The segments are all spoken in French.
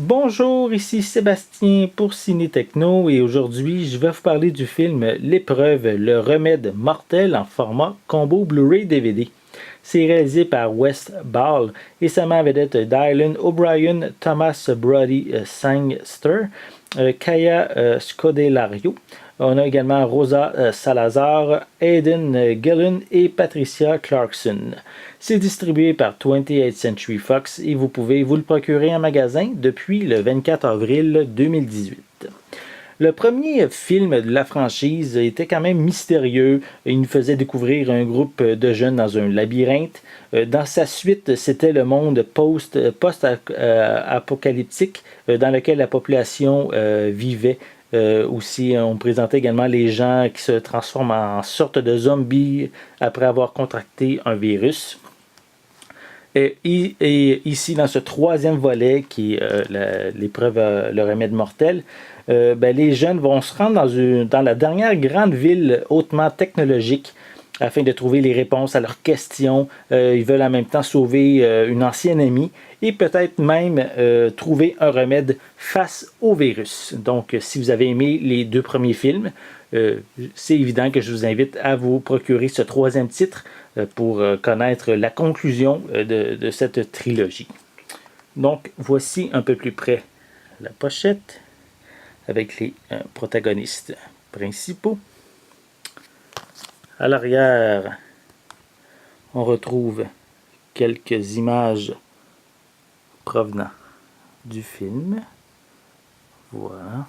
Bonjour, ici Sébastien pour Ciné Techno et aujourd'hui je vais vous parler du film L'épreuve, le remède mortel en format combo Blu-ray DVD. C'est réalisé par Wes Ball et ça met en vedette Dylan O'Brien, Thomas Brody Sangster, Kaya Scodelario. On a également Rosa Salazar, Aidan Gillen et Patricia Clarkson. C'est distribué par 28th Century Fox et vous pouvez vous le procurer en magasin depuis le 24 avril 2018. Le premier film de la franchise était quand même mystérieux. Il nous faisait découvrir un groupe de jeunes dans un labyrinthe. Dans sa suite, c'était le monde post-apocalyptique dans lequel la population vivait. Aussi, on présentait également les gens qui se transforment en sorte de zombies après avoir contracté un virus. Et ici, dans ce troisième volet, qui est l'épreuve, le remède mortel, les jeunes vont se rendre dans la dernière grande ville hautement technologique afin de trouver les réponses à leurs questions. Ils veulent en même temps sauver une ancienne amie et peut-être même trouver un remède face au virus. Donc, si vous avez aimé les deux premiers films, c'est évident que je vous invite à vous procurer ce troisième titre pour connaître la conclusion de cette trilogie. Donc, voici un peu plus près la pochette avec les protagonistes principaux. À l'arrière, on retrouve quelques images provenant du film. Voilà.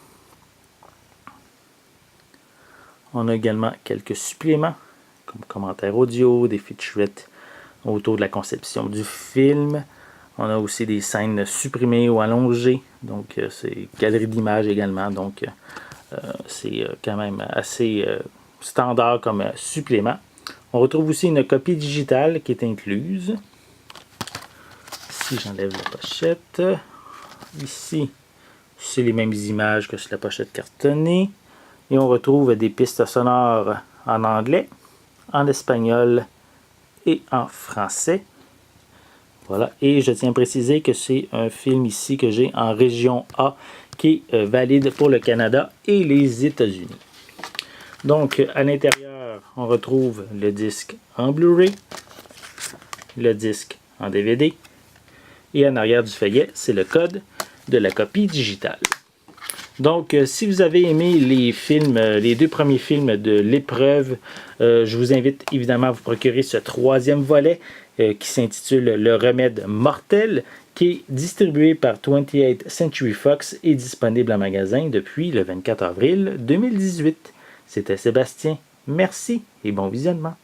On a également quelques suppléments, comme commentaires audio, des featurettes autour de la conception du film. On a aussi des scènes supprimées ou allongées, donc c'est galerie d'images également, donc c'est quand même assez standard comme supplément. On retrouve aussi une copie digitale qui est incluse. Si j'enlève la pochette, ici c'est les mêmes images que sur la pochette cartonnée. Et on retrouve des pistes sonores en anglais, en espagnol et en français. Voilà. Et je tiens à préciser que c'est un film ici que j'ai en région A qui est valide pour le Canada et les États-Unis. Donc, à l'intérieur, on retrouve le disque en Blu-ray, le disque en DVD et en arrière du feuillet, c'est le code de la copie digitale. Donc, si vous avez aimé les deux premiers films de l'épreuve, je vous invite évidemment à vous procurer ce troisième volet qui s'intitule Le remède mortel, qui est distribué par 28th Century Fox et disponible en magasin depuis le 24 avril 2018. C'était Sébastien. Merci et bon visionnement.